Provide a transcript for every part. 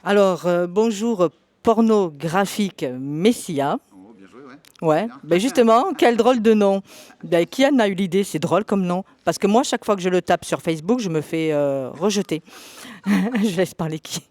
Alors, bonjour, pornographique Messia. Oh, bien joué, ouais. Ouais, Bien. ben justement, quel drôle de nom. Ben, qui en a eu l'idée? C'est drôle comme nom. Parce que moi, chaque fois que je le tape sur Facebook, je me fais rejeter. Je laisse parler qui?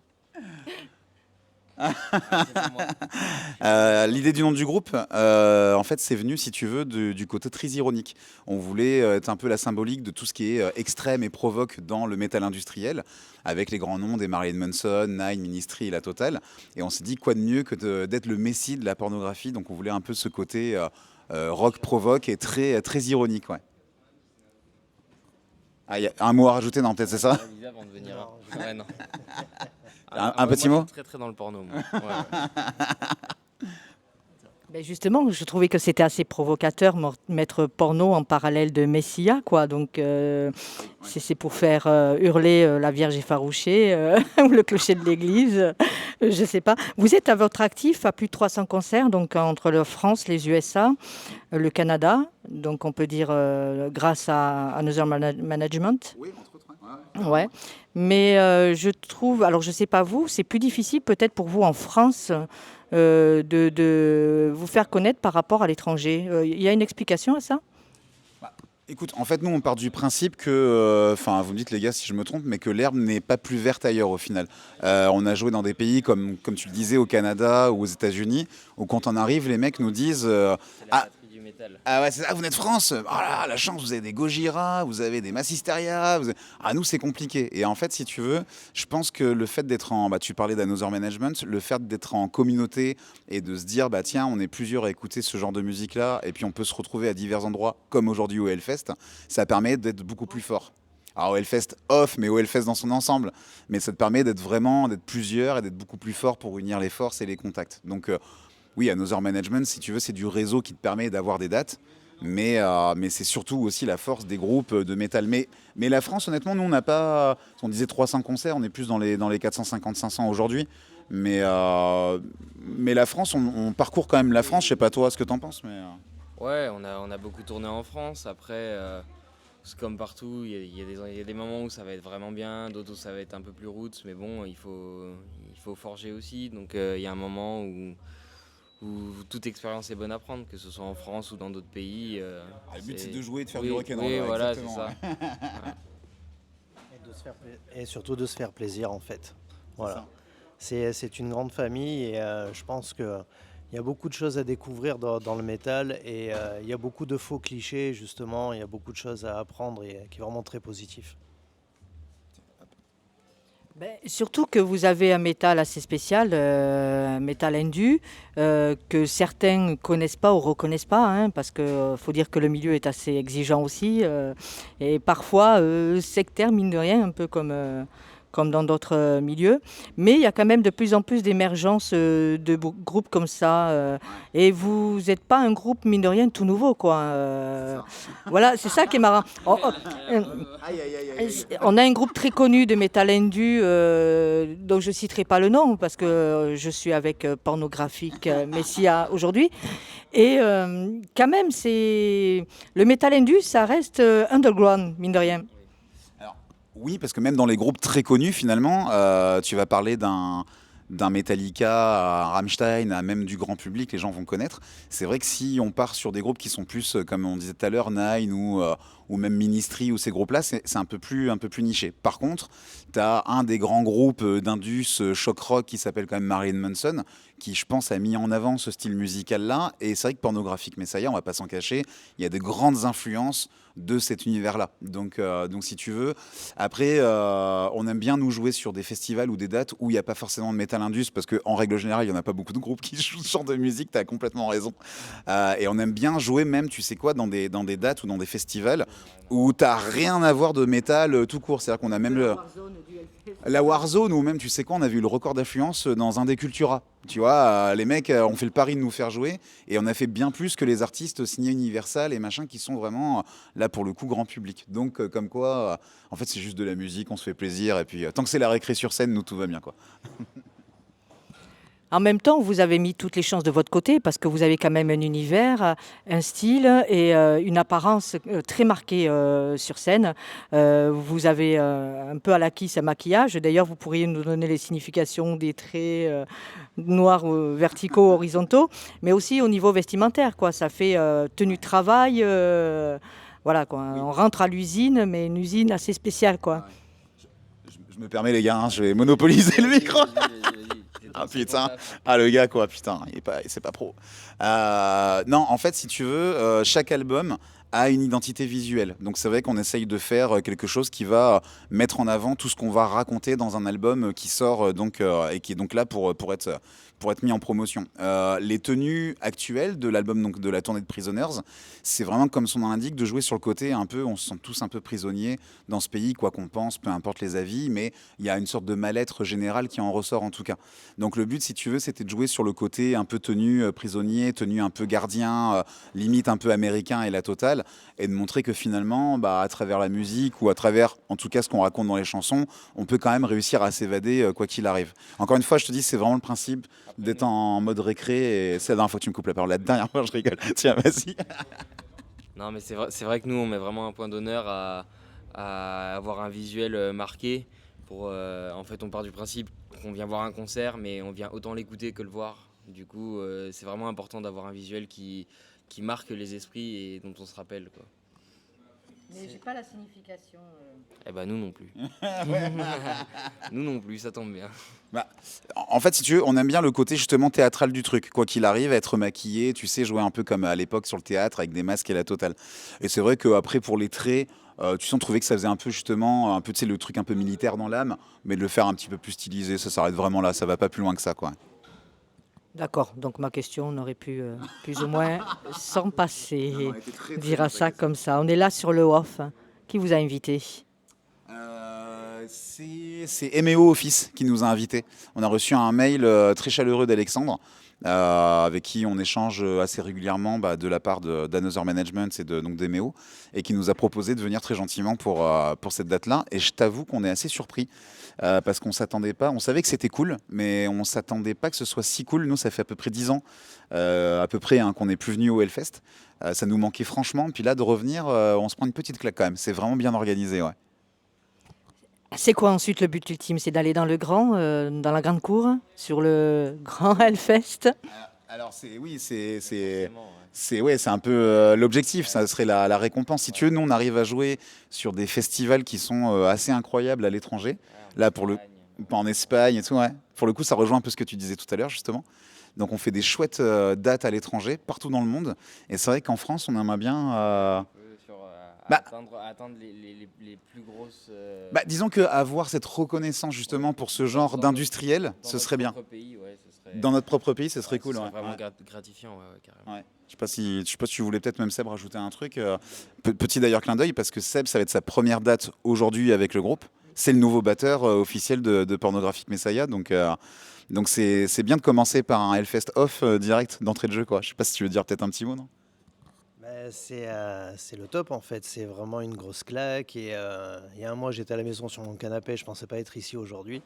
L'idée du nom du groupe, en fait, c'est venu, si tu veux, du côté très ironique. On voulait être un peu la symbolique de tout ce qui est extrême et provoque dans le métal industriel, avec les grands noms des Marilyn Manson, Nine, Ministry et la totale. Et on s'est dit, quoi de mieux que d'être le messie de la pornographie. Donc on voulait un peu ce côté rock provoque et très ironique. Ouais. Ah, il y a un mot à rajouter, non, peut-être c'est ça. Lisa avant de venir. Ouais, non. Un petit moi, mot. je suis très dans le porno. Moi. Ouais. Ben justement, je trouvais que c'était assez provocateur, mettre porno en parallèle de Messia, quoi. Donc, c'est pour faire hurler la Vierge effarouchée ou le clocher de l'église, je sais pas. Vous êtes à votre actif à plus de 300 concerts, donc entre la France, les USA, le Canada. Donc, on peut dire grâce à Another Management. Oui, entre autres. Ouais. Ouais. Mais je trouve, alors je sais pas vous, c'est plus difficile peut-être pour vous en France de vous faire connaître par rapport à l'étranger. Il y a une explication à ça? Écoute, en fait, nous, on part du principe que, enfin, vous me dites les gars si je me trompe, mais que l'herbe n'est pas plus verte ailleurs au final. On a joué dans des pays comme tu le disais, au Canada ou aux États-Unis, où quand on arrive, les mecs nous disent C'est la ah, patrie du métal. ah ouais, c'est ça, vous êtes France, ah là, la chance, vous avez des Gojira, vous avez des Massisteria, ah nous c'est compliqué. Et en fait, si tu veux, je pense que le fait d'être en, bah, tu parlais d'Another Management, le fait d'être en communauté et de se dire, bah tiens, on est plusieurs à écouter ce genre de musique-là, et puis on peut se retrouver à divers endroits, comme aujourd'hui au Hellfest, ça permet d'être beaucoup plus fort. Alors au Hellfest off, mais au Hellfest dans son ensemble. Mais ça te permet d'être plusieurs et d'être beaucoup plus fort pour unir les forces et les contacts. Donc oui, Another Management, si tu veux, c'est du réseau qui te permet d'avoir des dates. Mais c'est surtout aussi la force des groupes de métal. Mais la France, honnêtement, nous, on n'a pas. On disait 300 concerts, on est plus dans les 450-500 aujourd'hui. Mais la France, on parcourt quand même la France. Je sais pas toi ce que t'en penses, mais. Ouais, on a beaucoup tourné en France. Après, c'est comme partout, il y a des moments où ça va être vraiment bien, d'autres où ça va être un peu plus roots. Mais bon, il faut forger aussi. Donc il y a un moment où toute expérience est bonne à prendre, que ce soit en France ou dans d'autres pays. Le but, c'est de jouer et de faire Oui, du rock'n'roll. oui, Ouais, voilà, c'est exactement, ça. ouais. Ouais. Et surtout de se faire plaisir en fait. C'est Voilà. ça. C'est une grande famille et je pense qu'il y a beaucoup de choses à découvrir dans le métal et il y a beaucoup de faux clichés justement, il y a beaucoup de choses à apprendre et qui est vraiment très positif. Ben, surtout que vous avez un métal assez spécial, un métal indu, que certains ne connaissent pas ou reconnaissent pas, hein, parce que faut dire que le milieu est assez exigeant aussi, et parfois sectaire, mine de rien, un peu comme dans d'autres milieux. Mais il y a quand même de plus en plus d'émergence de groupes comme ça. Ouais, Et vous n'êtes pas un groupe, mine de rien, tout nouveau, quoi. c'est ça. Voilà, c'est ça qui est marrant. Aïe, aïe, aïe, aïe, aïe. On a un groupe très connu de métal indu, dont je ne citerai pas le nom parce que je suis avec Pornographique Messia aujourd'hui. Et quand même, c'est le métal indu, ça reste underground, mine de rien. Alors, oui, parce que même dans les groupes très connus, finalement, tu vas parler d'un Metallica à Rammstein, à même du grand public, les gens vont connaître. C'est vrai que si on part sur des groupes qui sont plus, comme on disait tout à l'heure, Nine ou même Ministry ou ces groupes-là, c'est un peu plus niché. Par contre, tu as un des grands groupes d'Indus, choc rock, qui s'appelle quand même Marilyn Manson, qui, je pense, a mis en avant ce style musical-là. Et c'est vrai que Pornographique Messiah, on va pas s'en cacher, il y a de grandes influences de cet univers-là. Donc si tu veux, après, on aime bien nous jouer sur des festivals ou des dates où il n'y a pas forcément de métal indus, parce qu'en règle générale, il n'y en a pas beaucoup de groupes qui jouent ce genre de musique, tu as complètement raison. Et on aime bien jouer même, tu sais quoi, dans des dates ou dans des festivals où tu n'as rien à voir de métal tout court. C'est-à-dire qu'on a même la Warzone, ou même, tu sais quoi, on a vu le record d'affluence dans un des Cultura. Tu vois, les mecs ont fait le pari de nous faire jouer, et on a fait bien plus que les artistes signés Universal et machin, qui sont vraiment, là, pour le coup, grand public. Donc, comme quoi, en fait, c'est juste de la musique, on se fait plaisir, et puis tant que c'est la récré sur scène, nous, tout va bien, quoi. En même temps, vous avez mis toutes les chances de votre côté parce que vous avez quand même un univers, un style et une apparence très marquée sur scène. Vous avez un peu à l'acquis un maquillage. D'ailleurs, vous pourriez nous donner les significations des traits noirs verticaux, horizontaux, mais aussi au niveau vestimentaire, quoi. Ça fait tenue de travail. Voilà, quoi. Oui. On rentre à l'usine, mais une usine assez spéciale, quoi. Je me permets les gars, hein, je vais monopoliser le micro. Ah putain, ah le gars quoi, putain, c'est pas pro. Non, en fait, si tu veux, chaque album a une identité visuelle. Donc c'est vrai qu'on essaye de faire quelque chose qui va mettre en avant tout ce qu'on va raconter dans un album qui sort et qui est donc là pour être mis en promotion. Les tenues actuelles de l'album, donc de la tournée de Prisoners, c'est vraiment comme son nom l'indique, de jouer sur le côté un peu, on se sent tous un peu prisonniers dans ce pays, quoi qu'on pense, peu importe les avis, mais il y a une sorte de mal-être général qui en ressort en tout cas. Donc le but, si tu veux, c'était de jouer sur le côté un peu tenue prisonnier, tenue un peu gardien, limite un peu américain et la totale, et de montrer que finalement, bah, à travers la musique ou à travers, en tout cas, ce qu'on raconte dans les chansons, on peut quand même réussir à s'évader quoi qu'il arrive. Encore une fois, je te dis, c'est vraiment le principe d'être en mode récré, et c'est la dernière fois que tu me coupes la parole. La dernière fois, je rigole. Tiens, vas-y. Non, mais c'est vrai que nous, on met vraiment un point d'honneur à avoir un visuel marqué. En fait, on part du principe qu'on vient voir un concert, mais on vient autant l'écouter que le voir. Du coup, c'est vraiment important d'avoir un visuel qui marque les esprits et dont on se rappelle, quoi. Mais j'ai pas la signification. Eh ben, nous non plus. Nous non plus, ça tombe bien. Bah, en fait, si tu veux, on aime bien le côté justement théâtral du truc. Quoi qu'il arrive, être maquillé, tu sais, jouer un peu comme à l'époque sur le théâtre avec des masques et la totale. Et c'est vrai qu'après, pour les traits, tu sais, on trouvait que ça faisait un peu justement, un peu, tu sais, le truc un peu militaire dans l'âme, mais de le faire un petit peu plus stylisé, ça s'arrête vraiment là, ça va pas plus loin que ça, quoi. D'accord, donc ma question, on aurait pu plus ou moins s'en passer, dire à ça comme ça. On est là sur le off. Qui vous a invité? C'est MEO Office qui nous a invités. On a reçu un mail très chaleureux d'Alexandre, avec qui on échange assez régulièrement de la part d'Another Management et donc d'MEO, et qui nous a proposé de venir très gentiment pour cette date-là. Et je t'avoue qu'on est assez surpris, parce qu'on s'attendait pas, on savait que c'était cool, mais on s'attendait pas que ce soit si cool. Nous, ça fait à peu près 10 ans à peu près qu'on n'est plus venu au Hellfest. Ça nous manquait franchement. Puis là, de revenir, on se prend une petite claque quand même. C'est vraiment bien organisé, ouais. C'est quoi ensuite le but ultime? C'est d'aller dans dans la grande cour, sur le grand Hellfest? Alors Forcément, ouais. c'est un peu l'objectif, ça serait la récompense. Si tu veux, nous on arrive à jouer sur des festivals qui sont assez incroyables à l'étranger. Ouais, Là pour le en Espagne et tout, ouais. Pour le coup, ça rejoint un peu ce que tu disais tout à l'heure justement. Donc on fait des chouettes dates à l'étranger, partout dans le monde. Et c'est vrai qu'en France, on aimerait bien. Bah, atteindre les plus grosses. Disons qu'avoir cette reconnaissance justement pour ce genre d'industriel, ce serait bien. Pays, ouais, Dans notre propre pays, ce serait cool. Ce serait Ouais. vraiment Ouais. gratifiant, ouais, carrément. Ouais. Je sais pas si tu voulais peut-être même Seb rajouter un truc. Petit d'ailleurs clin d'œil parce que Seb, ça va être sa première date aujourd'hui avec le groupe. C'est le nouveau batteur officiel de Pornographic Messiah. Donc c'est bien de commencer par un Hellfest off direct d'entrée de jeu, quoi. Je sais pas si tu veux dire peut-être un petit mot, non? C'est le top en fait, c'est vraiment une grosse claque. Et il y a un mois, j'étais à la maison sur mon canapé, je pensais pas être ici aujourd'hui.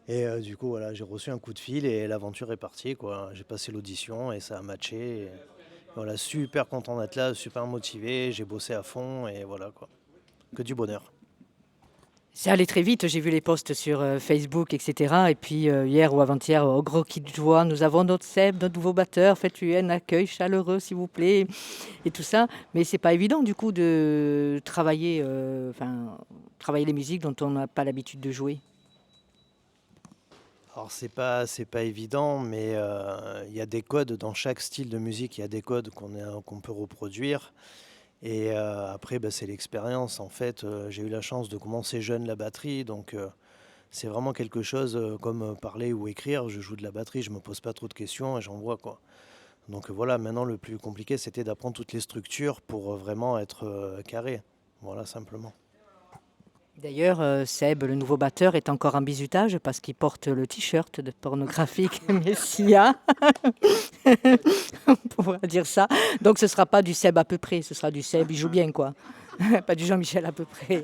Et du coup, voilà, j'ai reçu un coup de fil et l'aventure est partie, quoi. J'ai passé l'audition et ça a matché. Et voilà, super content d'être là, super motivé, j'ai bossé à fond et voilà quoi. Que du bonheur. C'est allé très vite, j'ai vu les posts sur Facebook, etc. Et puis hier ou avant-hier, au gros kit de joie, nous avons notre Seb, notre nouveau batteur, faites-lui un accueil chaleureux s'il vous plaît, et tout ça. Mais c'est pas évident du coup de travailler, travailler les musiques dont on n'a pas l'habitude de jouer. Alors c'est pas évident, mais il y a des codes dans chaque style de musique, il y a des codes qu'on peut reproduire. Et après, c'est l'expérience. En fait, j'ai eu la chance de commencer jeune la batterie, donc c'est vraiment quelque chose comme parler ou écrire. Je joue de la batterie, je me pose pas trop de questions et j'envoie quoi. Donc voilà, maintenant le plus compliqué, c'était d'apprendre toutes les structures pour vraiment être carré. Voilà, simplement. D'ailleurs, Seb, le nouveau batteur, est encore en bizutage parce qu'il porte le t-shirt de Pornographic Messiah. On pourra dire ça. Donc ce ne sera pas du Seb à peu près, ce sera du Seb, il joue bien quoi. Pas du Jean-Michel à peu près.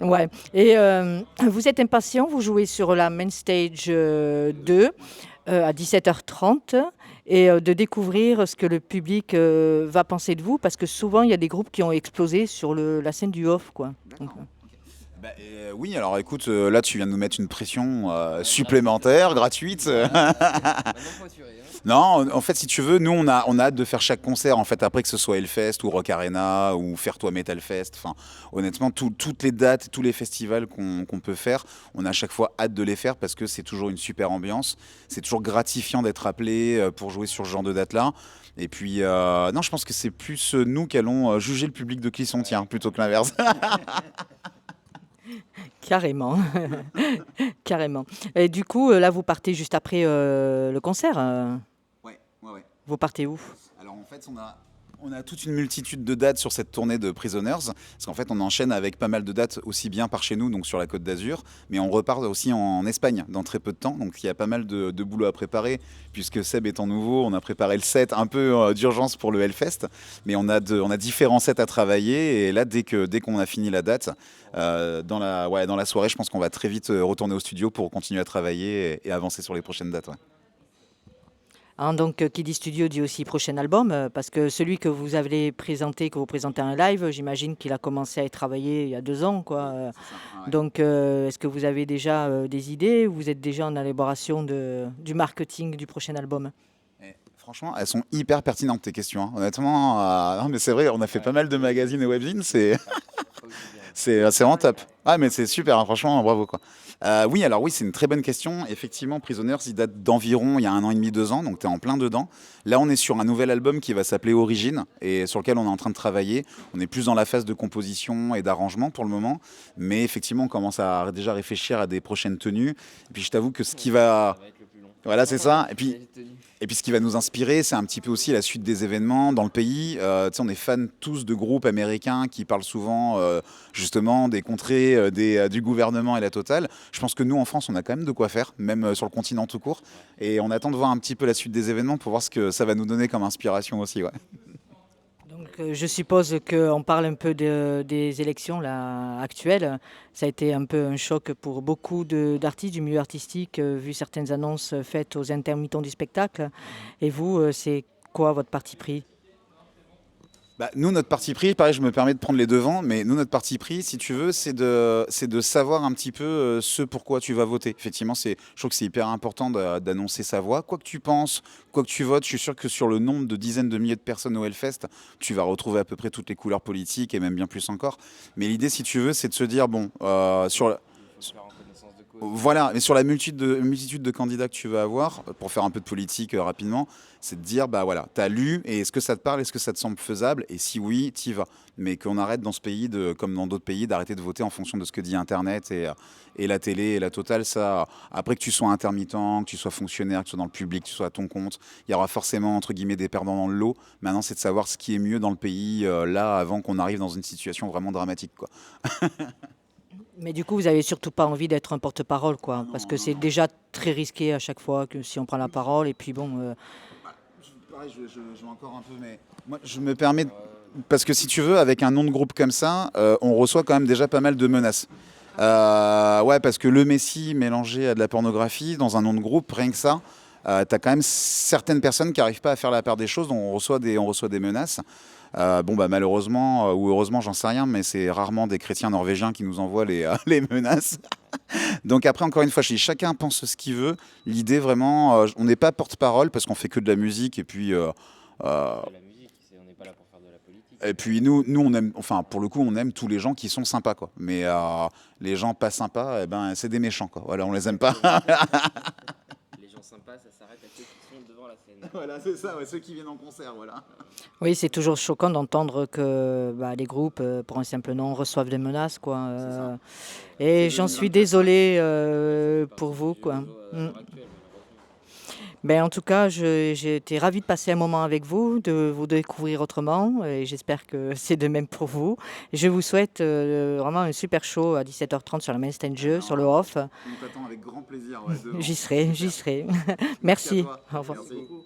Ouais. Et vous êtes impatient, vous jouez sur la Main Stage 2 à 17h30 et de découvrir ce que le public va penser de vous, parce que souvent il y a des groupes qui ont explosé sur la scène du off, quoi. Donc, Bah, oui, alors écoute, là tu viens de nous mettre une pression supplémentaire, gratuite. Maintenant, faut assurer, hein. Non, en fait, si tu veux, nous on a hâte de faire chaque concert. En fait, après que ce soit Hellfest ou Rock Arena ou Faire Toi Metal Fest. Enfin, honnêtement, toutes les dates, tous les festivals qu'on peut faire, on a à chaque fois hâte de les faire parce que c'est toujours une super ambiance. C'est toujours gratifiant d'être appelé pour jouer sur ce genre de date-là. Et puis, non, je pense que c'est plus nous qui allons juger le public de qui sont tiens, plutôt que l'inverse. carrément. Carrément. Et du coup, là, vous partez juste après le concert. Ouais, ouais, ouais. Vous partez où? Alors en fait, on a toute une multitude de dates sur cette tournée de Prisoners, parce qu'en fait, on enchaîne avec pas mal de dates aussi bien par chez nous, donc sur la Côte d'Azur, mais on repart aussi en Espagne dans très peu de temps, donc il y a pas mal de boulot à préparer, puisque Seb étant nouveau, on a préparé le set un peu d'urgence pour le Hellfest, mais on a différents sets à travailler, et là, dès qu'on a fini la date, dans la soirée, je pense qu'on va très vite retourner au studio pour continuer à travailler et avancer sur les prochaines dates. Ouais. Hein, donc, qui dit studio dit aussi prochain album, parce que celui que vous avez présenté, que vous présentez en live, j'imagine qu'il a commencé à être travaillé il y a 2 ans, quoi. Ça, ouais. Donc, est-ce que vous avez déjà des idées, ou vous êtes déjà en élaboration du marketing du prochain album? Et franchement, elles sont hyper pertinentes tes questions, hein. Honnêtement, non, mais c'est vrai, on a fait pas mal de magazines et webzines, c'est Faut aussi bien. c'est vraiment top. Ah, mais c'est super, hein, franchement, bravo quoi. Oui, alors oui, c'est une très bonne question. Effectivement, Prisoners, il date d'environ il y a 1 an et demi, 2 ans, donc tu es en plein dedans. Là, on est sur un nouvel album qui va s'appeler Origine et sur lequel on est en train de travailler. On est plus dans la phase de composition et d'arrangement pour le moment, mais effectivement, on commence à déjà réfléchir à des prochaines tenues. Et puis, je t'avoue que ce qui va... Ça va être le plus long. Voilà, c'est ça. Et puis, Les tenues. ce qui va nous inspirer, c'est un petit peu aussi la suite des événements dans le pays. Tu sais, on est fans tous de groupes américains qui parlent souvent justement des contrées du gouvernement et la totale. Je pense que nous, en France, on a quand même de quoi faire, même sur le continent tout court. Et on attend de voir un petit peu la suite des événements pour voir ce que ça va nous donner comme inspiration aussi. Ouais. Donc, je suppose qu'on parle un peu des élections là, actuelles. Ça a été un peu un choc pour beaucoup d'artistes du milieu artistique, vu certaines annonces faites aux intermittents du spectacle. Et vous, c'est quoi votre parti pris? Bah, nous, notre parti pris, pareil, je me permets de prendre les devants, mais nous, notre parti pris, si tu veux, c'est de savoir un petit peu ce pourquoi tu vas voter. Effectivement, je trouve que c'est hyper important d'annoncer sa voix. Quoi que tu penses, quoi que tu votes, je suis sûr que sur le nombre de dizaines de milliers de personnes au Hellfest, tu vas retrouver à peu près toutes les couleurs politiques et même bien plus encore. Mais l'idée, si tu veux, c'est de se dire, bon, sur la... Il faut le faire en connaissance de cause. Voilà, mais sur la multitude de candidats que tu vas avoir, pour faire un peu de politique rapidement, c'est de dire, bah voilà, t'as lu, et est-ce que ça te parle, est-ce que ça te semble faisable, et si oui, t'y vas. Mais qu'on arrête dans ce pays, comme dans d'autres pays, d'arrêter de voter en fonction de ce que dit Internet et la télé et la totale. Ça, après que tu sois intermittent, que tu sois fonctionnaire, que tu sois dans le public, que tu sois à ton compte, il y aura forcément, entre guillemets, des perdants dans le lot. Maintenant, c'est de savoir ce qui est mieux dans le pays, là, avant qu'on arrive dans une situation vraiment dramatique, quoi. Mais du coup, vous avez surtout pas envie d'être un porte-parole, quoi, parce que c'est déjà très risqué à chaque fois que si on prend la parole. Et puis bon, Pareil, je vais encore un peu, mais moi, je me permets, parce que si tu veux, avec un nom de groupe comme ça, on reçoit quand même déjà pas mal de menaces. Ouais, parce que le Messi mélangé à de la pornographie dans un nom de groupe, rien que ça, t'as quand même certaines personnes qui n'arrivent pas à faire la part des choses, donc on reçoit des menaces. Bon, bah, malheureusement, ou heureusement, j'en sais rien, mais c'est rarement des chrétiens norvégiens qui nous envoient les menaces. Donc après, encore une fois, je dis, chacun pense ce qu'il veut. L'idée, vraiment, on n'est pas porte-parole parce qu'on fait que de la musique. Et puis, De la musique, on n'est pas là pour faire de la politique. nous, on aime, enfin, pour le coup, on aime tous les gens qui sont sympas, quoi. Mais les gens pas sympas, eh ben, c'est des méchants, quoi. Voilà, on les aime pas. Les gens sympas, ça s'arrête à ceux qui sont devant la scène. Voilà, c'est ça, ouais, ceux qui viennent en concert, voilà. oui, c'est toujours choquant d'entendre que les groupes, pour un simple nom, reçoivent des menaces, quoi. ça. Et C'est j'en suis 2024. désolée Ça fait pour partie vous, du quoi. réseau à Mm. l'heure actuelle, malheureusement. Ben, en tout cas, j'ai été ravie de passer un moment avec vous, de vous découvrir autrement, et j'espère que c'est de même pour vous. Je vous souhaite vraiment un super show à 17h30 sur la Main Stage, sur le off. On t'attend avec grand plaisir. Ouais, J'y serai, j'y serai. Merci à Merci. toi. Au revoir. Merci beaucoup.